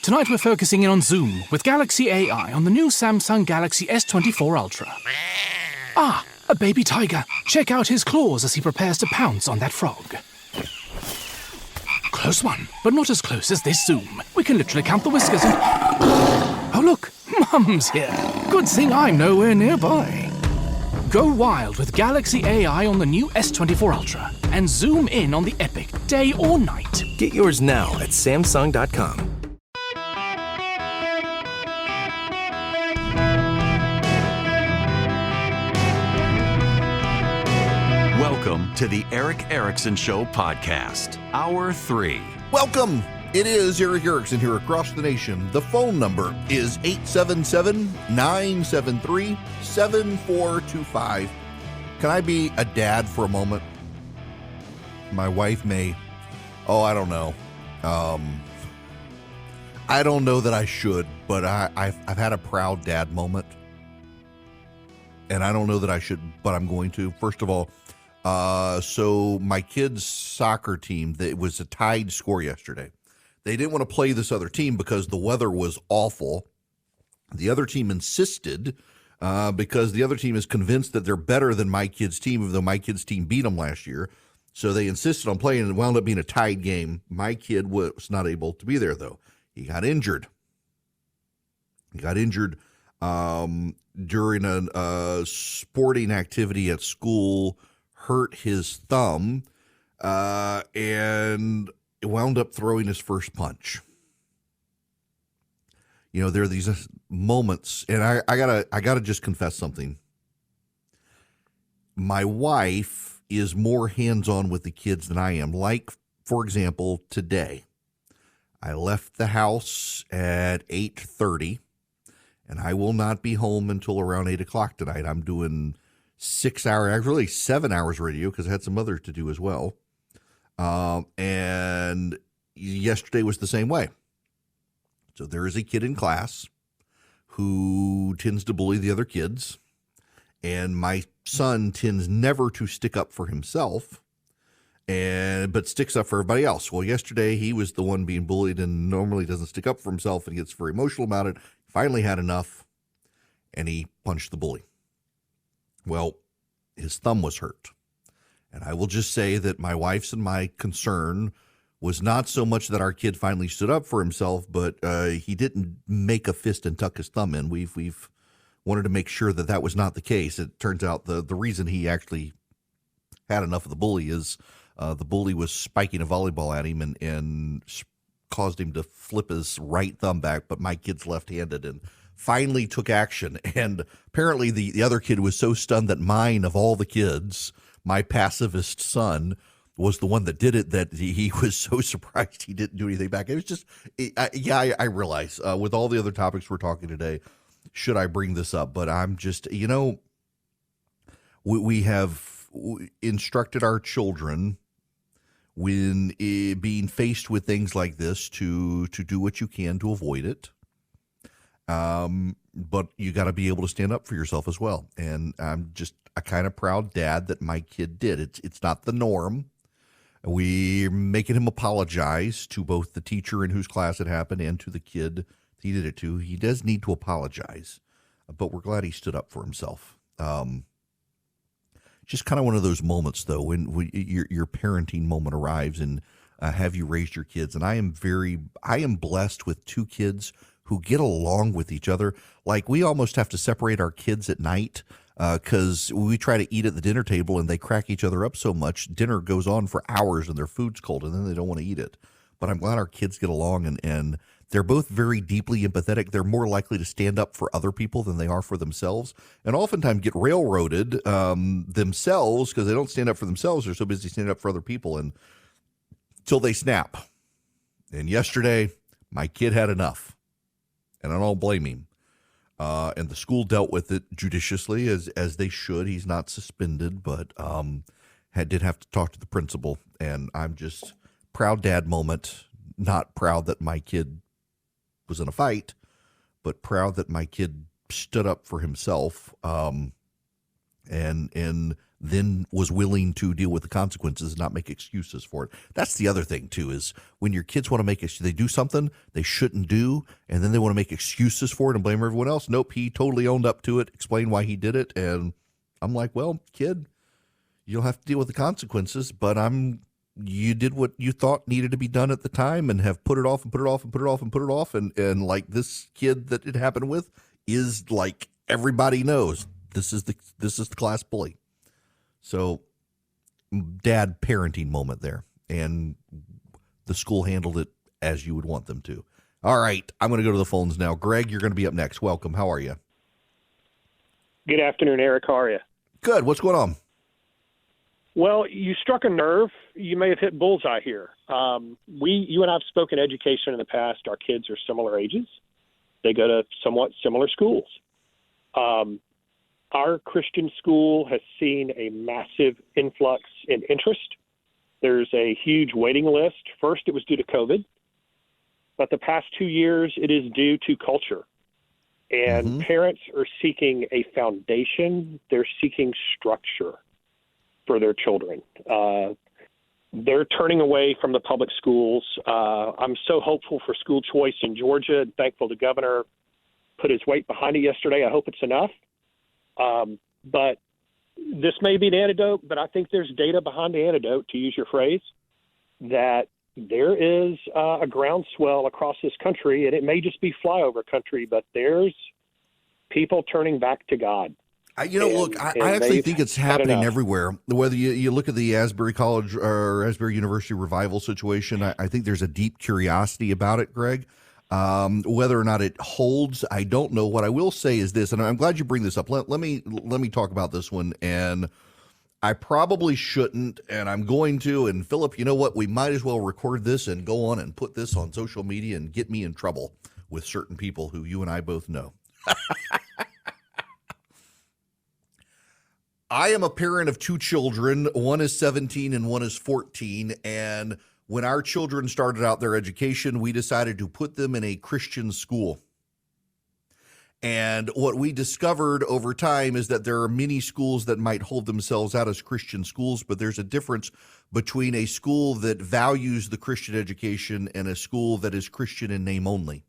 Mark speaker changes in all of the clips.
Speaker 1: Tonight we're focusing in on Zoom with Galaxy AI on the new Samsung Galaxy S24 Ultra. Ah, a baby tiger. Check out his claws as he prepares to pounce on that frog. Close one, but not as close as this Zoom. We can literally count the whiskers and... Oh look, Mum's here. Good thing I'm nowhere nearby. Go wild with Galaxy AI on the new S24 Ultra and zoom in on the epic day or night.
Speaker 2: Get yours now at Samsung.com.
Speaker 3: Welcome to the Eric Erickson Show podcast, Hour 3.
Speaker 4: Welcome. It is Eric Erickson here across the nation. The phone number is 877-973-7425. Can I be a dad for a moment? My wife may. Oh, I don't know. I don't know that I should, but I've had a proud dad moment. And I don't know that I should, but I'm going to. First of all, so my kids' soccer team, it was a tied score yesterday. They didn't want to play this other team because the weather was awful. The other team insisted because the other team is convinced that they're better than my kids' team, even though my kids' team beat them last year. So they insisted on playing, and it wound up being a tied game. My kid was not able to be there, though. He got injured. During a sporting activity at school, hurt his thumb, and wound up throwing his first punch. You know, there are these moments, and I gotta just confess something. My wife is more hands-on with the kids than I am. Like, for example, today, I left the house at 8:30, and I will not be home until around 8 o'clock tonight. I'm doing 6 hours, actually 7 hours radio because I had some others to do as well. And yesterday was the same way. So there is a kid in class who tends to bully the other kids, and my son tends never to stick up for himself, but sticks up for everybody else. Well, yesterday he was the one being bullied and normally doesn't stick up for himself and gets very emotional about it. Finally had enough, and he punched the bully. Well, his thumb was hurt. And I will just say that my wife's and my concern was not so much that our kid finally stood up for himself, but he didn't make a fist and tuck his thumb in. We've wanted to make sure that that was not the case. It turns out the reason he actually had enough of the bully is the bully was spiking a volleyball at him and caused him to flip his right thumb back, but my kid's left-handed and finally took action. And apparently the other kid was so stunned that mine, of all the kids, my pacifist son, was the one that did it, that he was so surprised he didn't do anything back. It was just, I realize with all the other topics we're talking today, should I bring this up? But I'm just, we have instructed our children when being faced with things like this to do what you can to avoid it. But you got to be able to stand up for yourself as well. And I'm just a kind of proud dad that my kid did. It's not the norm. We're making him apologize to both the teacher in whose class it happened and to the kid he did it to. He does need to apologize, but we're glad he stood up for himself. Just kind of one of those moments, though, when your parenting moment arrives and have you raised your kids. And I am blessed with two kids who get along with each other. Like, we almost have to separate our kids at night because we try to eat at the dinner table and they crack each other up so much. Dinner goes on for hours and their food's cold and then they don't want to eat it. But I'm glad our kids get along and they're both very deeply empathetic. They're more likely to stand up for other people than they are for themselves, and oftentimes get railroaded themselves because they don't stand up for themselves. They're so busy standing up for other people and until they snap. And yesterday, my kid had enough. And I don't blame him. And the school dealt with it judiciously, as they should. He's not suspended, but did have to talk to the principal. And I'm just proud dad moment. Not proud that my kid was in a fight, but proud that my kid stood up for himself. and then was willing to deal with the consequences and not make excuses for it. That's the other thing too, is when your kids want to they do something they shouldn't do, and then they want to make excuses for it and blame everyone else. Nope, he totally owned up to it, explained why he did it, and I'm like, well, kid, you'll have to deal with the consequences, but you did what you thought needed to be done at the time and have put it off and put it off and put it off and put it off, and like this kid that it happened with is like everybody knows this is the class bully. So, dad parenting moment there, and the school handled it as you would want them to. All right, I'm going to go to the phones now. Greg, you're going to be up next. Welcome. How are you?
Speaker 5: Good afternoon, Eric. How are you?
Speaker 4: Good. What's going on?
Speaker 5: Well, you struck a nerve. You may have hit bullseye here. You and I have spoken education in the past. Our kids are similar ages. They go to somewhat similar schools. Our Christian school has seen a massive influx in interest. There's a huge waiting list. First, it was due to COVID, but the past 2 years, it is due to culture. And parents are seeking a foundation. They're seeking structure for their children. They're turning away from the public schools. I'm so hopeful for school choice in Georgia and thankful the governor put his weight behind it yesterday. I hope it's enough. But this may be an antidote, but I think there's data behind the antidote, to use your phrase, that there is a groundswell across this country, and it may just be flyover country, but there's people turning back to God.
Speaker 4: I actually think it's happening everywhere. Whether you look at the Asbury College or Asbury University revival situation, I think there's a deep curiosity about it, Greg. Whether or not it holds, I don't know. What I will say is this, and I'm glad you bring this up. Let me talk about this one, and I probably shouldn't, and I'm going to. And Philip, you know what? We might as well record this and go on and put this on social media and get me in trouble with certain people who you and I both know. I am a parent of two children. One is 17 and one is 14. And when our children started out their education, we decided to put them in a Christian school. And what we discovered over time is that there are many schools that might hold themselves out as Christian schools, but there's a difference between a school that values the Christian education and a school that is Christian in name only.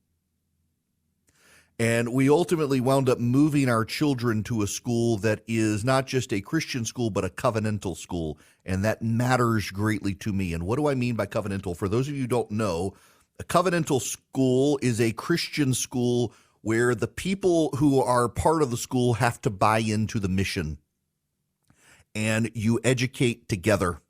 Speaker 4: And we ultimately wound up moving our children to a school that is not just a Christian school, but a covenantal school. And that matters greatly to me. And what do I mean by covenantal? For those of you who don't know, a covenantal school is a Christian school where the people who are part of the school have to buy into the mission. And you educate together.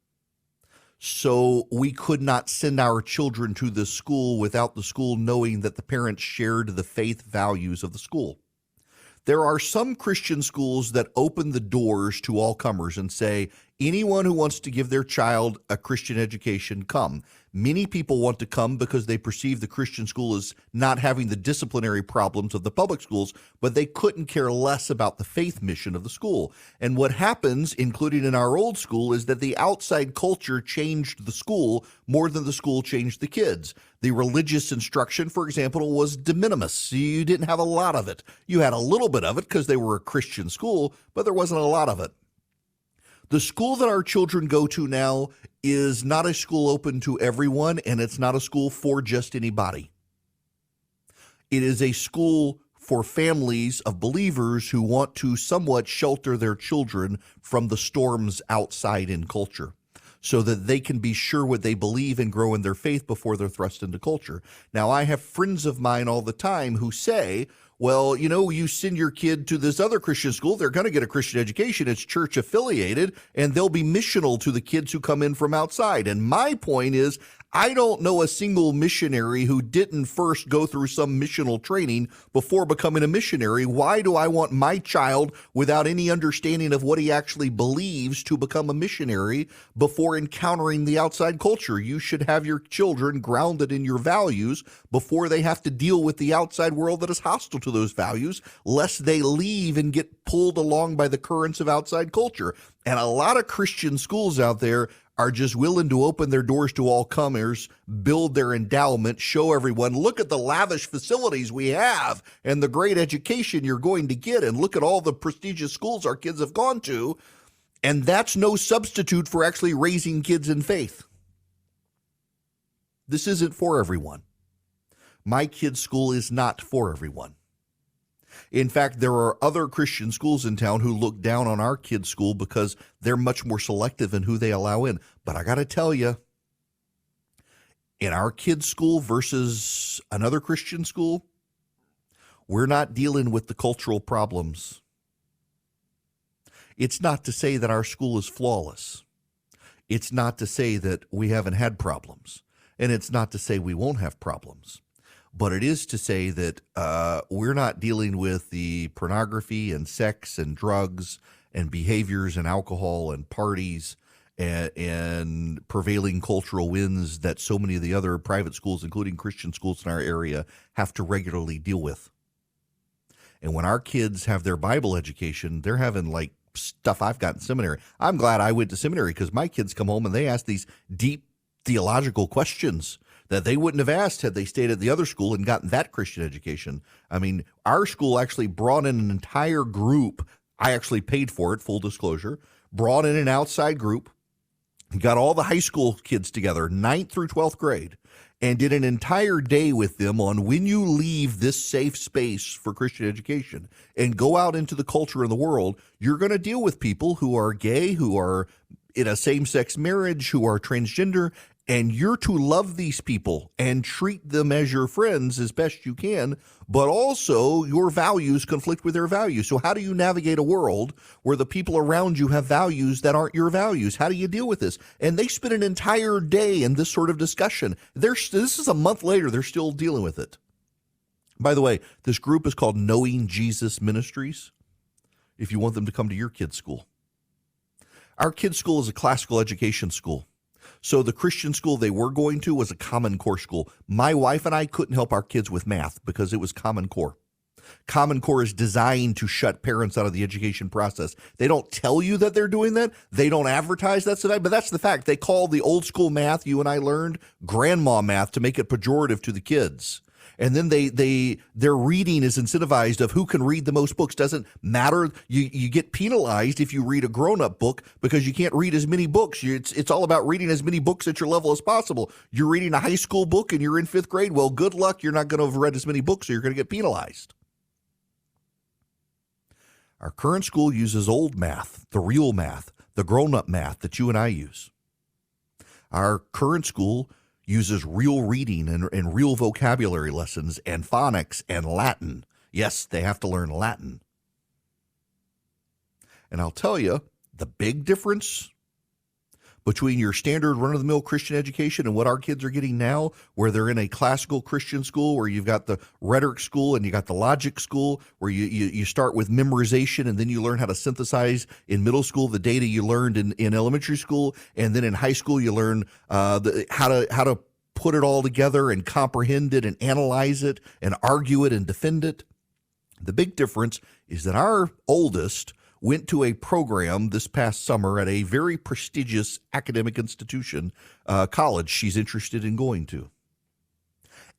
Speaker 4: So we could not send our children to the school without the school knowing that the parents shared the faith values of the school. There are some Christian schools that open the doors to all comers and say, anyone who wants to give their child a Christian education, come. Many people want to come because they perceive the Christian school as not having the disciplinary problems of the public schools, but they couldn't care less about the faith mission of the school. And what happens, including in our old school, is that the outside culture changed the school more than the school changed the kids. The religious instruction, for example, was de minimis. You didn't have a lot of it. You had a little bit of it because they were a Christian school, but there wasn't a lot of it. The school that our children go to now is not a school open to everyone, and it's not a school for just anybody. It is a school for families of believers who want to somewhat shelter their children from the storms outside in culture, so that they can be sure what they believe and grow in their faith before they're thrust into culture. Now, I have friends of mine all the time who say, well, you know, you send your kid to this other Christian school, they're going to get a Christian education, it's church affiliated, and they'll be missional to the kids who come in from outside. And my point is, I don't know a single missionary who didn't first go through some missional training before becoming a missionary. Why do I want my child, without any understanding of what he actually believes, to become a missionary before encountering the outside culture? You should have your children grounded in your values before they have to deal with the outside world that is hostile to those values, lest they leave and get pulled along by the currents of outside culture. And a lot of Christian schools out there are just willing to open their doors to all comers, build their endowment, show everyone, look at the lavish facilities we have and the great education you're going to get, and look at all the prestigious schools our kids have gone to. And that's no substitute for actually raising kids in faith. This isn't for everyone. My kids' school is not for everyone. In fact, there are other Christian schools in town who look down on our kids' school because they're much more selective in who they allow in. But I got to tell you, in our kids' school versus another Christian school, we're not dealing with the cultural problems. It's not to say that our school is flawless. It's not to say that we haven't had problems. And it's not to say we won't have problems. But it is to say that we're not dealing with the pornography and sex and drugs and behaviors and alcohol and parties and prevailing cultural winds that so many of the other private schools, including Christian schools in our area, have to regularly deal with. And when our kids have their Bible education, they're having like stuff I've got in seminary. I'm glad I went to seminary because my kids come home and they ask these deep theological questions that they wouldn't have asked had they stayed at the other school and gotten that Christian education. I mean, our school actually brought in an entire group. I actually paid for it, full disclosure, brought in an outside group, got all the high school kids together, 9th through 12th grade, and did an entire day with them on when you leave this safe space for Christian education and go out into the culture in the world, you're going to deal with people who are gay, who are in a same-sex marriage, who are transgender, and you're to love these people and treat them as your friends as best you can, but also your values conflict with their values. So how do you navigate a world where the people around you have values that aren't your values? How do you deal with this? And they spent an entire day in this sort of discussion. This is a month later. They're still dealing with it. By the way, this group is called Knowing Jesus Ministries, if you want them to come to your kids' school. Our kids' school is a classical education school. So the Christian school they were going to was a Common Core school. My wife and I couldn't help our kids with math because it was Common Core. Common Core is designed to shut parents out of the education process. They don't tell you that they're doing that. They don't advertise that's the fact, but that's the fact. They call the old school math you and I learned grandma math to make it pejorative to the kids. And then their reading is incentivized of who can read the most books. Doesn't matter. You get penalized if you read a grown-up book because you can't read as many books. It's all about reading as many books at your level as possible. You're reading a high school book and you're in 5th grade. Well, good luck. You're not going to have read as many books, so you're going to get penalized. Our current school uses old math, the real math, the grown-up math that you and I use. Our current school uses real reading and real vocabulary lessons and phonics and Latin. Yes, they have to learn Latin. And I'll tell you, the big difference between your standard run-of-the-mill Christian education and what our kids are getting now, where they're in a classical Christian school, where you've got the rhetoric school and you got the logic school, where you start with memorization and then you learn how to synthesize in middle school the data you learned in elementary school, and then in high school you learn how to put it all together and comprehend it and analyze it and argue it and defend it. The big difference is that our oldest went to a program this past summer at a very prestigious academic institution, college she's interested in going to.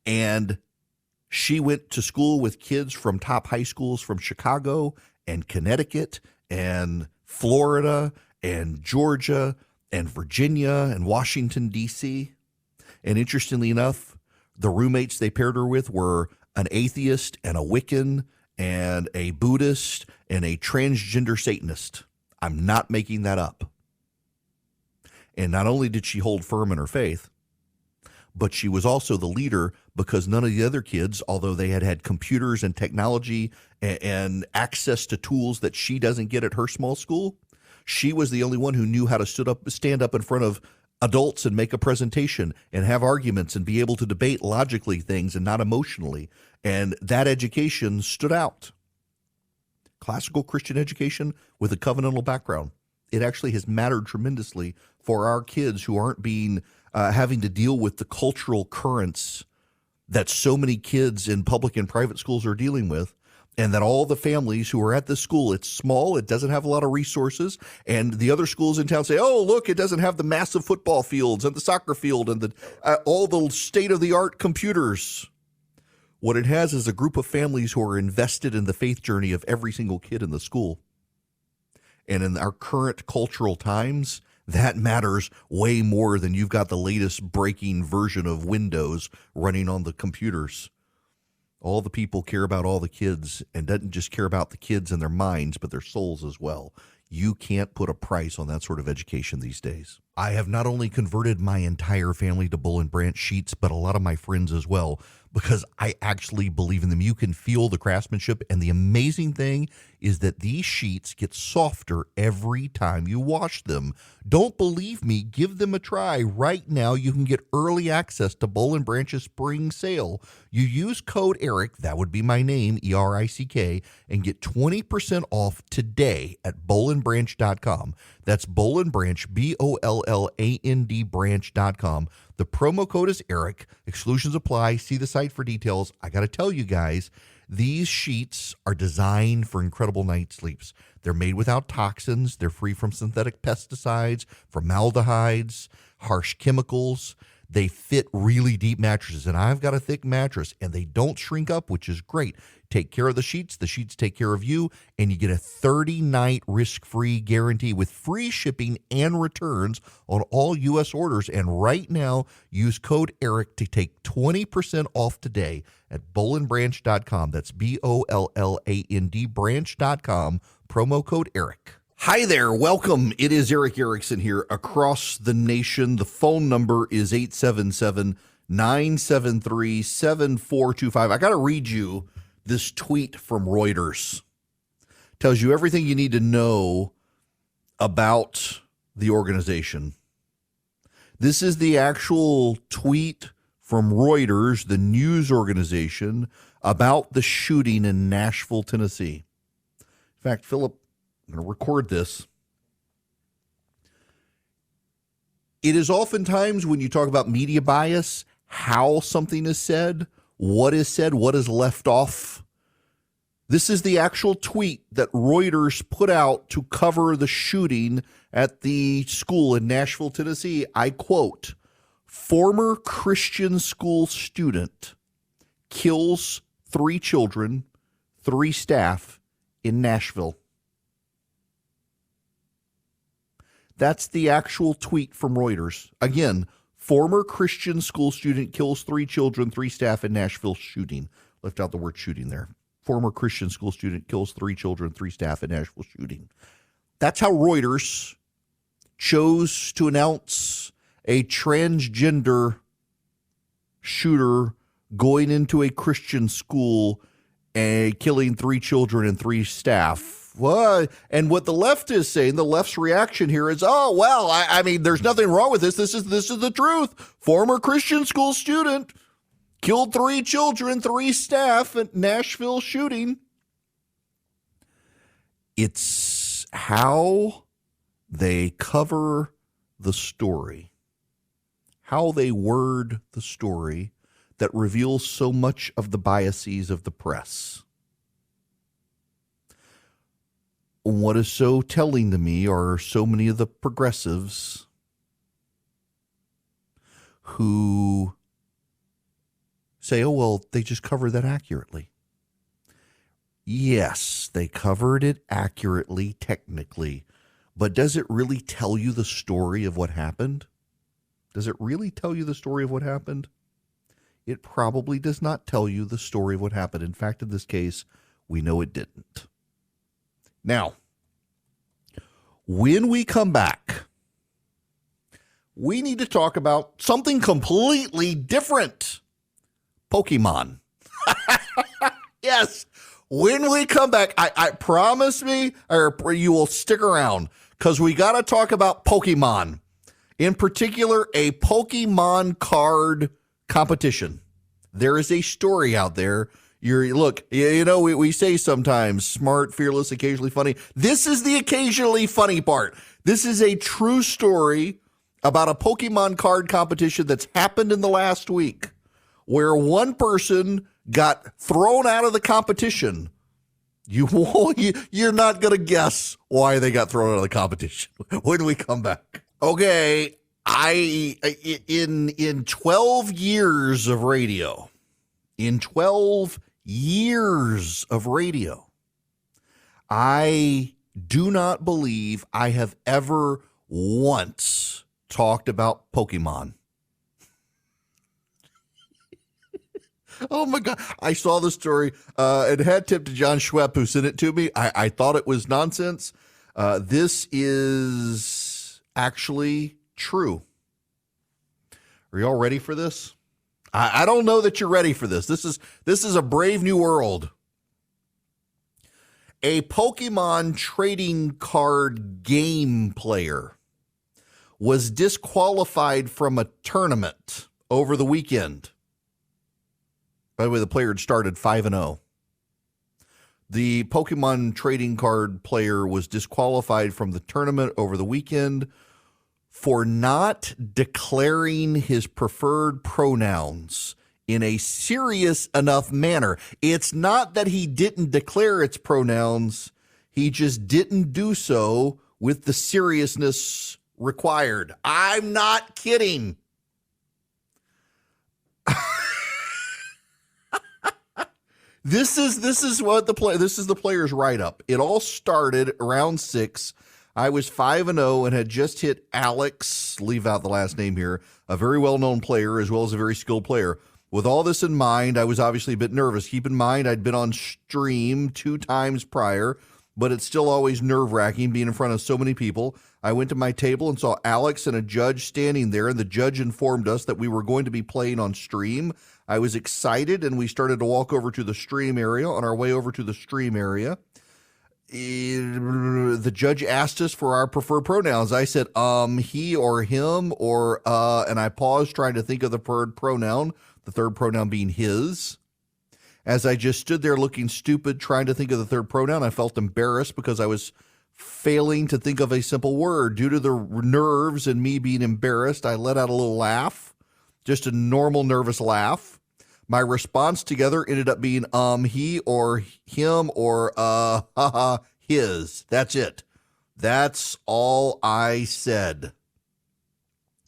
Speaker 4: And she went to school with kids from top high schools from Chicago and Connecticut and Florida and Georgia and Virginia and Washington, D.C. And interestingly enough, the roommates they paired her with were an atheist and a Wiccan and a Buddhist and a transgender Satanist. I'm not making that up. And not only did she hold firm in her faith, but she was also the leader because none of the other kids, although they had computers and technology and access to tools that she doesn't get at her small school, she was the only one who knew how to stand up in front of adults and make a presentation and have arguments and be able to debate logically things and not emotionally. And that education stood out. Classical Christian education with a covenantal background. It actually has mattered tremendously for our kids who aren't having to deal with the cultural currents that so many kids in public and private schools are dealing with. And that all the families who are at this school, it's small, it doesn't have a lot of resources, and the other schools in town say, oh, look, it doesn't have the massive football fields and the soccer field and all the state-of-the-art computers. What it has is a group of families who are invested in the faith journey of every single kid in the school. And in our current cultural times, that matters way more than you've got the latest breaking version of Windows running on the computers. All the people care about all the kids, and doesn't just care about the kids and their minds, but their souls as well. You can't put a price on that sort of education these days. I have not only converted my entire family to Bull and Branch sheets, but a lot of my friends as well, because I actually believe in them. You can feel the craftsmanship, and the amazing thing is that these sheets get softer every time you wash them. Don't believe me? Give them a try. Right now, you can get early access to Bull and Branch's spring sale. You use code ERIC, that would be my name, ERICK, and get 20% off today at bowlandbranch.com. That's Boll and Branch, BOLLAND branch.com. The promo code is ERIC. Exclusions apply. See the site for details. I got to tell you guys, these sheets are designed for incredible night sleeps. They're made without toxins. They're free from synthetic pesticides, formaldehydes, harsh chemicals. They fit really deep mattresses, and I've got a thick mattress, and they don't shrink up, which is great. Take care of the sheets take care of you, and you get a 30-night risk-free guarantee with free shipping and returns on all U.S. orders. And right now, use code ERIC to take 20% off today at bowlandbranch.com. That's BOLLAND branch.com, promo code ERIC. Hi there, welcome. It is Eric Erickson here across the nation. The phone number is 877-973-7425. I got to read you this tweet from Reuters. Tells you everything you need to know about the organization. This is the actual tweet from Reuters, the news organization, about the shooting in Nashville, Tennessee. In fact, Philip, I'm going to record this. It is oftentimes when you talk about media bias, how something is said, what is left off. This is the actual tweet that Reuters put out to cover the shooting at the school in Nashville, Tennessee. I quote, "Former Christian school student kills 3 children, 3 staff in Nashville." That's the actual tweet from Reuters. Again, former Christian school student kills 3 children, 3 staff in Nashville shooting. Left out the word shooting there. Former Christian school student kills 3 children, 3 staff in Nashville shooting. That's how Reuters chose to announce a transgender shooter going into a Christian school and killing 3 children and 3 staff. Well, and what the left is saying, the left's reaction here is, oh, well, I mean, there's nothing wrong with this. This is the truth. Former Christian school student killed 3 children, 3 staff at Nashville shooting. It's how they cover the story, how they word the story that reveals so much of the biases of the press. What is so telling to me are so many of the progressives who say, oh, well, they just covered that accurately. Yes, they covered it accurately, technically, but does it really tell you the story of what happened? Does it really tell you the story of what happened? It probably does not tell you the story of what happened. In fact, in this case, we know it didn't. Now, when we come back, we need to talk about something completely different. Pokemon. Yes. When we come back, I promise me, or you will stick around, because we got to talk about Pokemon. In particular, a Pokemon card competition. There is a story out there. Look, you know, we say sometimes smart, fearless, occasionally funny. This is the occasionally funny part. This is a true story about a Pokemon card competition that's happened in the last week, where one person got thrown out of the competition You're not going to guess why they got thrown out of the competition when we come back. Okay, in 12 years of radio, I do not believe I have ever once talked about Pokemon. Oh my God. I saw the story. It had tipped to John Schwepp, who sent it to me. I thought it was nonsense. This is actually true. Are y'all ready for this? I don't know that you're ready for this. This is a brave new world. A Pokemon trading card game player was disqualified from a tournament over the weekend. By the way, the player had started 5-0. The Pokemon trading card player was disqualified from the tournament over the weekend for not declaring his preferred pronouns in a serious enough manner. It's not that he didn't declare its pronouns. He just didn't do so with the seriousness required. I'm not kidding. This is the player's write-up. It all started around 6. I was 5-0 and had just hit Alex, leave out the last name here, a very well-known player as well as a very skilled player. With all this in mind, I was obviously a bit nervous. Keep in mind, I'd been on stream 2 times prior, but it's still always nerve-wracking being in front of so many people. I went to my table and saw Alex and a judge standing there, and the judge informed us that we were going to be playing on stream. I was excited, and we started to walk over to the stream area. On our way over to the stream area, the judge asked us for our preferred pronouns. I said, he or him, or, and I paused trying to think of the preferred pronoun, the third pronoun being his. As I just stood there looking stupid, trying to think of the third pronoun, I felt embarrassed because I was failing to think of a simple word. Due to the nerves and me being embarrassed, I let out a little laugh, just a normal nervous laugh. My response together ended up being he or him or his. That's it. That's all I said.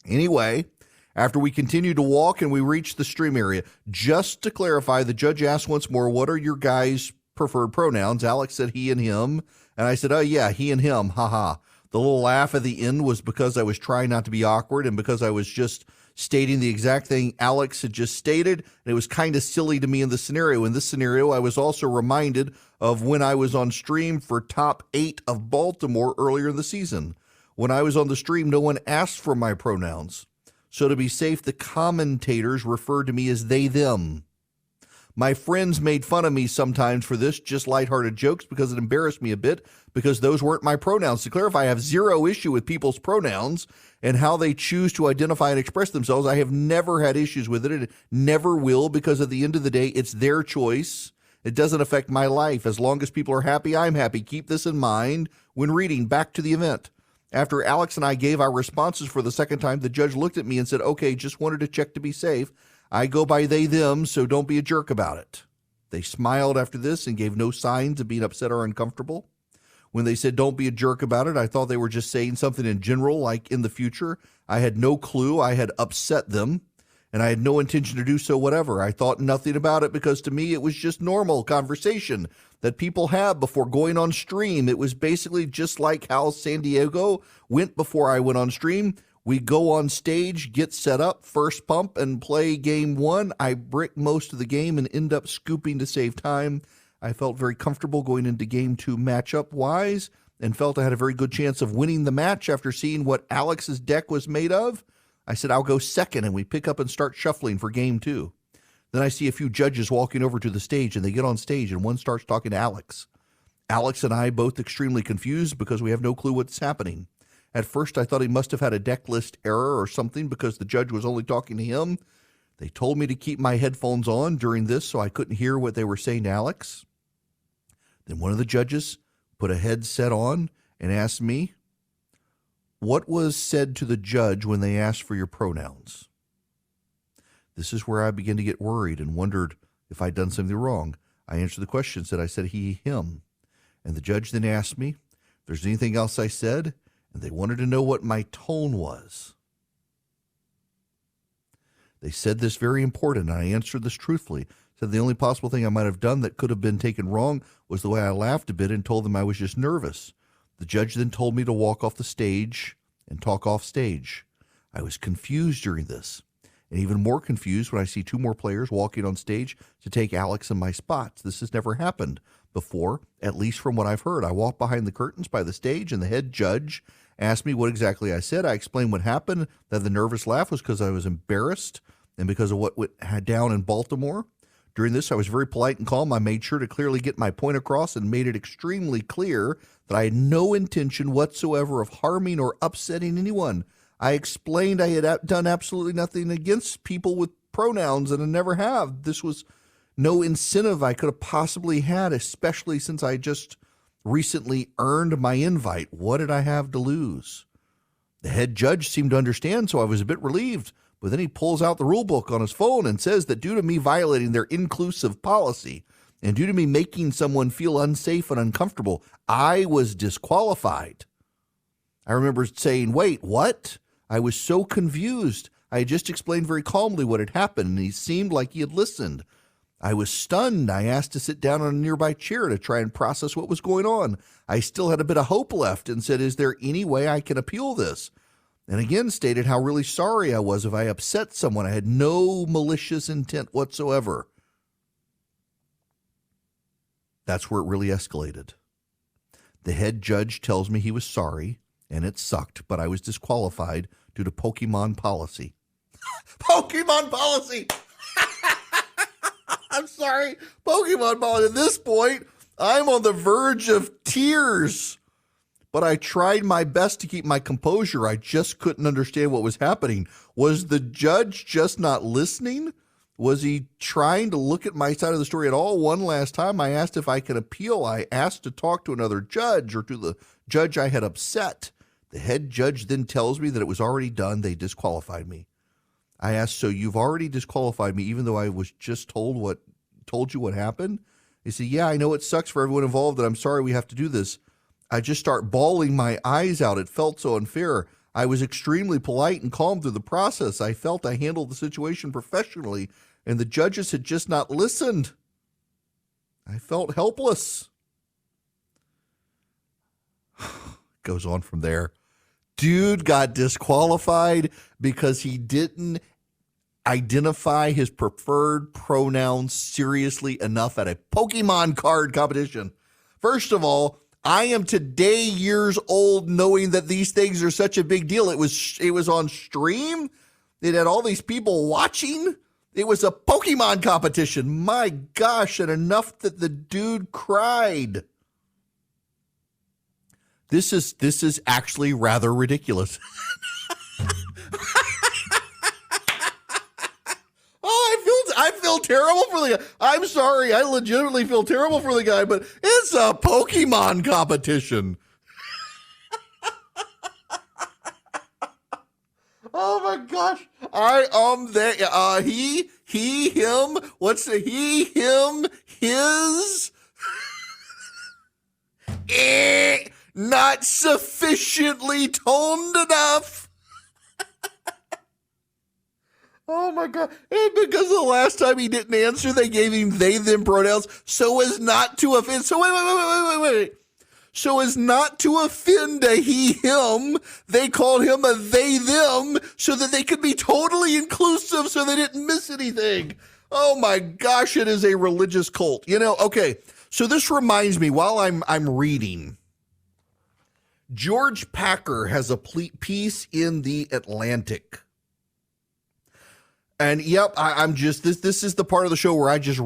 Speaker 4: Anyway, after we continued to walk and we reached the stream area, just to clarify, the judge asked once more, what are your guys' preferred pronouns? Alex said he and him. And I said, oh, yeah, he and him. Ha. The little laugh at the end was because I was trying not to be awkward and because I was just stating the exact thing Alex had just stated. And it was kind of silly to me in this scenario. In this scenario, I was also reminded of when I was on stream for Top 8 of Baltimore earlier in the season. When I was on the stream, no one asked for my pronouns. So to be safe, the commentators referred to me as they, them. My friends made fun of me sometimes for this, just lighthearted jokes, because it embarrassed me a bit, because those weren't my pronouns. To clarify, I have zero issue with people's pronouns and how they choose to identify and express themselves. I have never had issues with it and never will, because at the end of the day, it's their choice. It doesn't affect my life. As long as people are happy, I'm happy. Keep this in mind when reading. Back to the event. After Alex and I gave our responses for the second time, the judge looked at me and said, okay, just wanted to check to be safe. I go by they, them, so don't be a jerk about it. They smiled after this and gave no signs of being upset or uncomfortable. When they said don't be a jerk about it, I thought they were just saying something in general, like in the future. I had no clue I had upset them, and I had no intention to do so whatever. I thought nothing about it because to me it was just normal conversation that people have before going on stream. It was basically just like how San Diego went before I went on stream. We go on stage, get set up, first pump, and play game 1. I brick most of the game and end up scooping to save time. I felt very comfortable going into game 2 matchup-wise and felt I had a very good chance of winning the match after seeing what Alex's deck was made of. I said, I'll go second, and we pick up and start shuffling for game 2. Then I see a few judges walking over to the stage, and they get on stage, and one starts talking to Alex. Alex and I both extremely confused because we have no clue what's happening. At first, I thought he must have had a deck list error or something because the judge was only talking to him. They told me to keep my headphones on during this so I couldn't hear what they were saying to Alex. Then one of the judges put a headset on and asked me, what was said to the judge when they asked for your pronouns? This is where I began to get worried and wondered if I'd done something wrong. I answered the question, said I said he, him. And the judge then asked me if there's anything else I said, and they wanted to know what my tone was. They said this very important, and I answered this truthfully. Said the only possible thing I might have done that could have been taken wrong was the way I laughed a bit and told them I was just nervous. The judge then told me to walk off the stage and talk off stage. I was confused during this, and even more confused when I see two more players walking on stage to take Alex and my spots. This has never happened before, at least from what I've heard. I walked behind the curtains by the stage, and the head judge asked me what exactly I said. I explained what happened, that the nervous laugh was because I was embarrassed and because of what went down in Baltimore. During this, I was very polite and calm. I made sure to clearly get my point across and made it extremely clear that I had no intention whatsoever of harming or upsetting anyone. I explained I had done absolutely nothing against people with pronouns, and I never have. This was no incentive I could have possibly had, especially since I just recently earned my invite. What did I have to lose? The head judge seemed to understand, so I was a bit relieved. But then he pulls out the rule book on his phone and says that due to me violating their inclusive policy and due to me making someone feel unsafe and uncomfortable, I was disqualified. I remember saying, wait, what? I was so confused. I had just explained very calmly what had happened, and he seemed like he had listened. I was stunned. I asked to sit down on a nearby chair to try and process what was going on. I still had a bit of hope left and said, is there any way I can appeal this? And again stated how really sorry I was if I upset someone. I had no malicious intent whatsoever. That's where it really escalated. The head judge tells me he was sorry, and it sucked, but I was disqualified due to Pokemon policy. Pokemon policy! I'm sorry, Pokemon policy. At this point, I'm on the verge of tears. But I tried my best to keep my composure. I just couldn't understand what was happening. Was the judge just not listening? Was he trying to look at my side of the story at all? One last time, I asked if I could appeal. I asked to talk to another judge or to the judge I had upset. The head judge then tells me that it was already done. They disqualified me. I asked, so you've already disqualified me even though I was just told you what happened? He said, yeah, I know it sucks for everyone involved, and I'm sorry we have to do this. I just start bawling my eyes out. It felt so unfair. I was extremely polite and calm through the process. I felt I handled the situation professionally, and the judges had just not listened. I felt helpless. Goes on from there. Dude got disqualified because he didn't identify his preferred pronouns seriously enough at a Pokemon card competition. First of all, I am today years old knowing that these things are such a big deal. It was on stream. It had all these people watching. It was a Pokemon competition. My gosh, and enough that the dude cried. This is actually rather ridiculous. I feel terrible for the guy. I'm sorry. I legitimately feel terrible for the guy, but it's a Pokemon competition. Oh my gosh. He, him, what's the he, him, his? Not sufficiently toned enough. Oh my God. And because the last time he didn't answer, they gave him they, them pronouns so as not to offend. So wait. So as not to offend a he, him, they called him a they, them so that they could be totally inclusive so they didn't miss anything. Oh my gosh, it is a religious cult. Okay. So this reminds me while I'm reading, George Packer has a piece in the Atlantic. And yep, I'm just, this is the part of the show where I just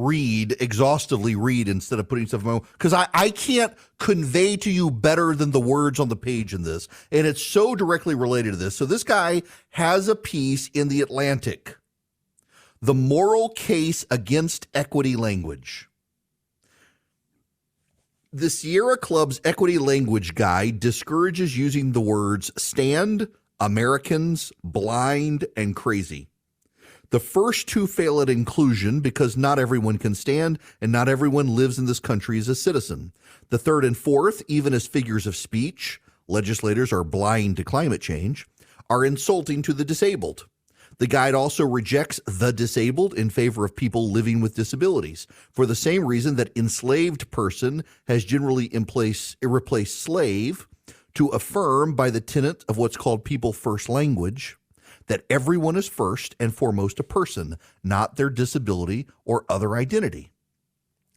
Speaker 4: exhaustively read instead of putting stuff in my own, because I can't convey to you better than the words on the page in this. And it's so directly related to this. So this guy has a piece in the Atlantic, The Moral Case Against Equity Language. The Sierra Club's Equity Language Guide discourages using the words stand, Americans, blind, and crazy. The first two fail at inclusion because not everyone can stand and not everyone lives in this country as a citizen. The third and fourth, even as figures of speech, legislators are blind to climate change, are insulting to the disabled. The guide also rejects the disabled in favor of people living with disabilities, for the same reason that enslaved person has generally replaced slave, to affirm by the tenet of what's called people first language, that everyone is first and foremost a person, not their disability or other identity.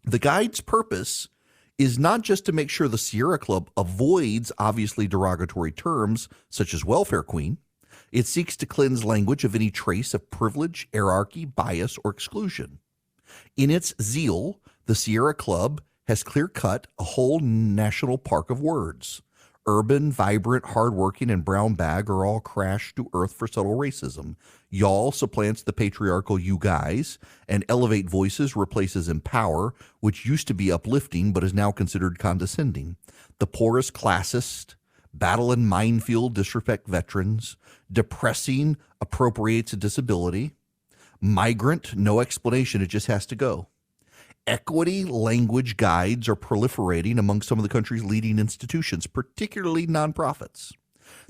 Speaker 4: The guide's purpose is not just to make sure the Sierra Club avoids obviously derogatory terms such as welfare queen. It seeks to cleanse language of any trace of privilege, hierarchy, bias, or exclusion. In its zeal, the Sierra Club has clear-cut a whole national park of words. Urban, vibrant, hardworking, and brown bag are all crashed to earth for subtle racism. Y'all supplants the patriarchal you guys, and elevate voices replaces empower, which used to be uplifting but is now considered condescending. The poorest classist, battle and minefield disrespect veterans, depressing appropriates a disability, migrant, no explanation, it just has to go. Equity language guides are proliferating among some of the country's leading institutions, particularly nonprofits.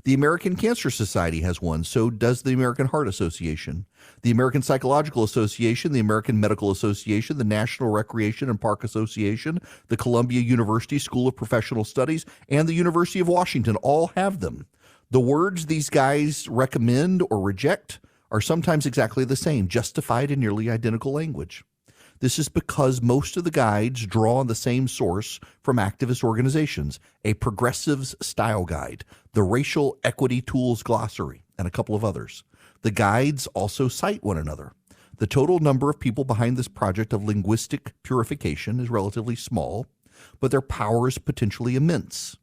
Speaker 4: The American Cancer Society has one, so does the American Heart Association, the American Psychological Association, the American Medical Association, the National Recreation and Park Association, the Columbia University School of Professional Studies, and the University of Washington all have them. The words these guys recommend or reject are sometimes exactly the same, justified in nearly identical language. This is because most of the guides draw on the same source from activist organizations, a progressives style guide, the Racial Equity Tools Glossary, and a couple of others. The guides also cite one another. The total number of people behind this project of linguistic purification is relatively small, but their power is potentially immense.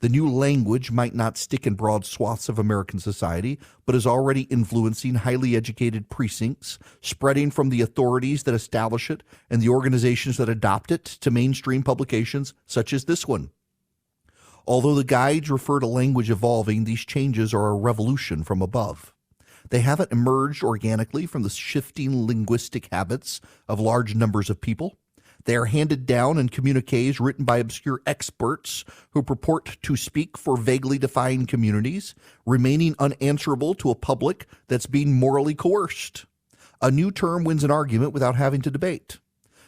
Speaker 4: The new language might not stick in broad swaths of American society, but is already influencing highly educated precincts, spreading from the authorities that establish it and the organizations that adopt it to mainstream publications such as this one. Although the guides refer to language evolving, these changes are a revolution from above. They haven't emerged organically from the shifting linguistic habits of large numbers of people. They are handed down in communiques written by obscure experts who purport to speak for vaguely defined communities, remaining unanswerable to a public that's being morally coerced. A new term wins an argument without having to debate.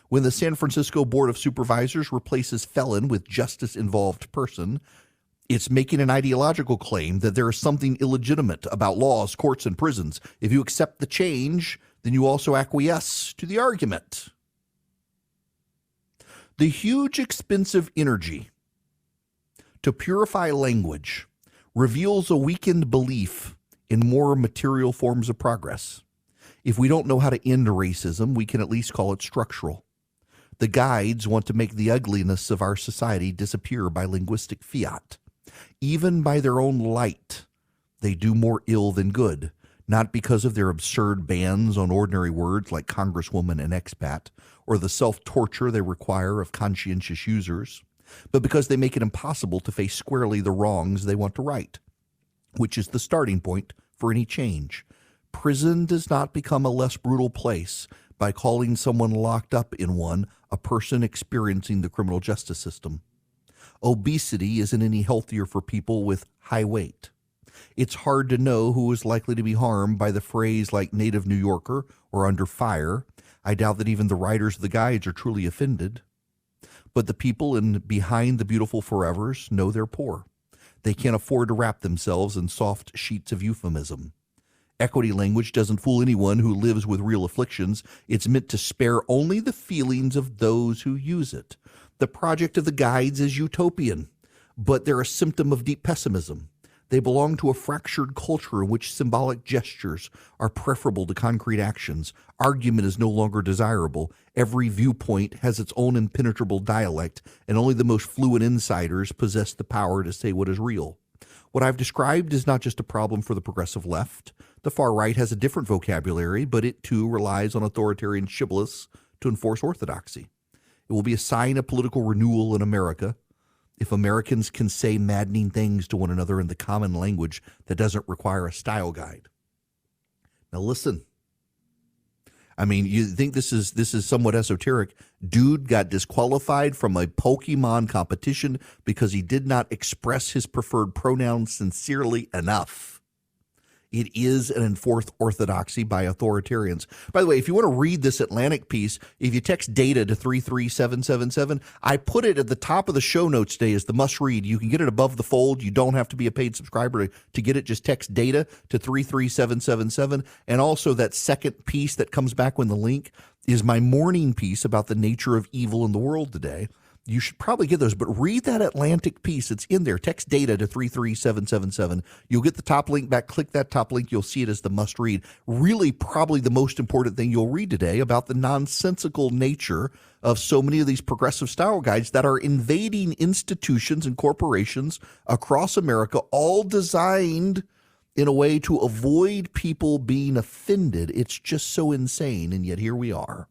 Speaker 4: When the San Francisco Board of Supervisors replaces felon with justice-involved person, it's making an ideological claim that there is something illegitimate about laws, courts, and prisons. If you accept the change, then you also acquiesce to the argument. The huge expensive energy to purify language reveals a weakened belief in more material forms of progress. If we don't know how to end racism, we can at least call it structural. The guides want to make the ugliness of our society disappear by linguistic fiat. Even by their own light, they do more ill than good, not because of their absurd bans on ordinary words like congresswoman and expat, or the self-torture they require of conscientious users, but because they make it impossible to face squarely the wrongs they want to right, which is the starting point for any change. Prison does not become a less brutal place by calling someone locked up in one a person experiencing the criminal justice system. Obesity isn't any healthier for people with high weight. It's hard to know who is likely to be harmed by the phrase like native New Yorker or under fire. I doubt that even the writers of the guides are truly offended. But the people behind the beautiful forevers know they're poor. They can't afford to wrap themselves in soft sheets of euphemism. Equity language doesn't fool anyone who lives with real afflictions. It's meant to spare only the feelings of those who use it. The project of the guides is utopian, but they're a symptom of deep pessimism. They belong to a fractured culture in which symbolic gestures are preferable to concrete actions. Argument is no longer desirable. Every viewpoint has its own impenetrable dialect, and only the most fluent insiders possess the power to say what is real. What I've described is not just a problem for the progressive left. The far right has a different vocabulary, but it too relies on authoritarian shibboleths to enforce orthodoxy. It will be a sign of political renewal in America if Americans can say maddening things to one another in the common language that doesn't require a style guide. Now listen, I mean, you think this is somewhat esoteric. Dude got disqualified from a Pokemon competition because he did not express his preferred pronouns sincerely enough. It is an enforced orthodoxy by authoritarians. By the way, if you want to read this Atlantic piece, if you text data to 33777, I put it at the top of the show notes today as the must read. You can get it above the fold. You don't have to be a paid subscriber to get it. Just text data to 33777. And also that second piece that comes back when the link is my morning piece about the nature of evil in the world today. You should probably get those, but read that Atlantic piece. It's in there. Text data to 33777. You'll get the top link back. Click that top link. You'll see it as the must read. Really, probably the most important thing you'll read today about the nonsensical nature of so many of these progressive style guides that are invading institutions and corporations across America, all designed in a way to avoid people being offended. It's just so insane, and yet here we are.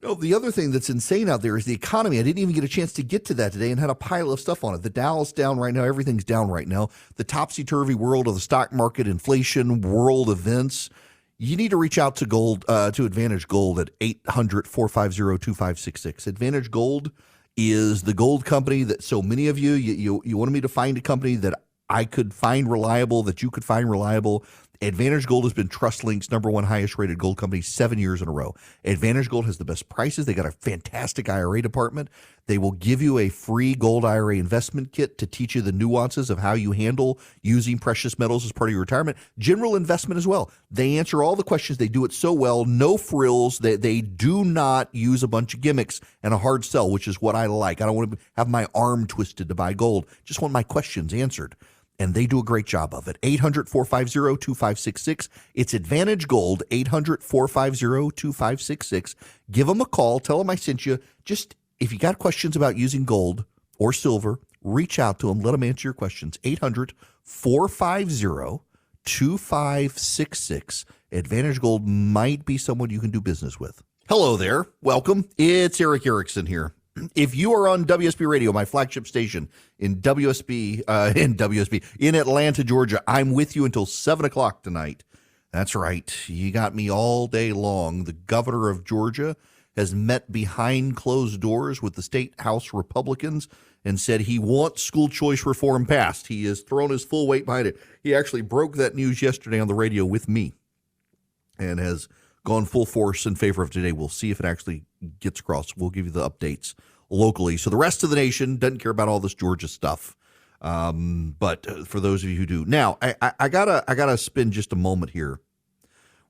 Speaker 4: No, the other thing that's insane out there is the economy. I didn't even get a chance to get to that today and had a pile of stuff on it. The Dow's down right now. Everything's down right now. The topsy-turvy world of the stock market, inflation, world events. You need to reach out to Gold, to Advantage Gold at 800-450-2566. Advantage Gold is the gold company that so many of you wanted me to find a company that I could find reliable, that you could find reliable. Advantage Gold has been TrustLink's #1 highest rated gold company 7 years in a row. Advantage Gold has the best prices. They got a fantastic IRA department. They will give you a free gold IRA investment kit to teach you the nuances of how you handle using precious metals as part of your retirement. General investment as well. They answer all the questions. They do it so well. No frills. They do not use a bunch of gimmicks and a hard sell, which is what I like. I don't want to have my arm twisted to buy gold. Just want my questions answered. And they do a great job of it. 800-450-2566. It's Advantage Gold, 800-450-2566. Give them a call. Tell them I sent you. Just if you got questions about using gold or silver, reach out to them. Let them answer your questions. 800-450-2566. Advantage Gold might be someone you can do business with. Hello there. Welcome. It's Eric Erickson here. If you are on WSB Radio, my flagship station in Atlanta, Georgia, I'm with you until 7 o'clock tonight. That's right. You got me all day long. The governor of Georgia has met behind closed doors with the state House Republicans and said he wants school choice reform passed. He has thrown his full weight behind it. He actually broke that news yesterday on the radio with me and has gone full force in favor of today. We'll see if it actually gets across. We'll give you the updates locally. So the rest of the nation doesn't care about all this Georgia stuff. But for those of you who do. Now, I gotta spend just a moment here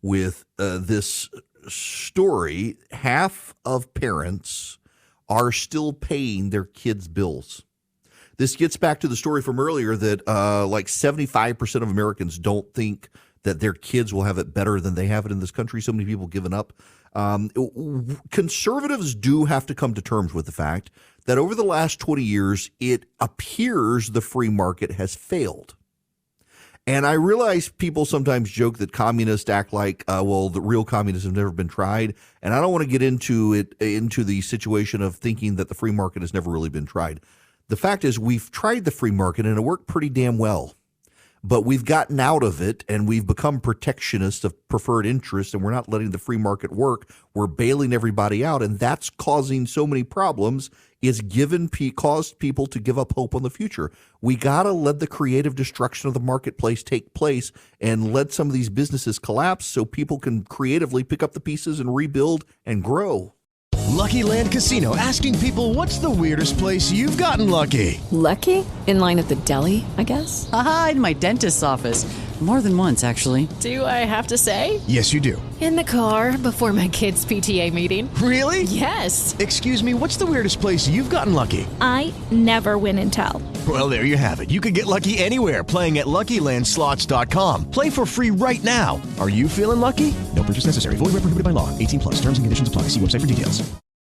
Speaker 4: with this story. Half of parents are still paying their kids' bills. This gets back to the story from earlier that like 75% of Americans don't think that their kids will have it better than they have it in this country. So many people given up. Conservatives do have to come to terms with the fact that over the last 20 years, it appears the free market has failed. And I realize people sometimes joke that communists act like, well, the real communists have never been tried. And I don't want to get into the situation of thinking that the free market has never really been tried. The fact is we've tried the free market and it worked pretty damn well. But we've gotten out of it and we've become protectionists of preferred interests, and we're not letting the free market work. We're bailing everybody out, and that's causing so many problems. It's caused people to give up hope on the future. We got to let the creative destruction of the marketplace take place and let some of these businesses collapse so people can creatively pick up the pieces and rebuild and grow.
Speaker 6: Lucky Land Casino, asking people, what's the weirdest place you've gotten lucky?
Speaker 7: Lucky? In line at the deli, I guess?
Speaker 8: Aha, in my dentist's office. More than once, actually.
Speaker 7: Do I have to say?
Speaker 6: Yes, you do.
Speaker 7: In the car before my kids' PTA meeting.
Speaker 6: Really?
Speaker 7: Yes.
Speaker 6: Excuse me, what's the weirdest place you've gotten lucky?
Speaker 9: I never win and tell.
Speaker 6: Well, there you have it. You can get lucky anywhere, playing at LuckyLandSlots.com. Play for free right now. Are you feeling lucky? No purchase necessary. Void where prohibited by law. 18+. Terms and conditions apply. See website for details.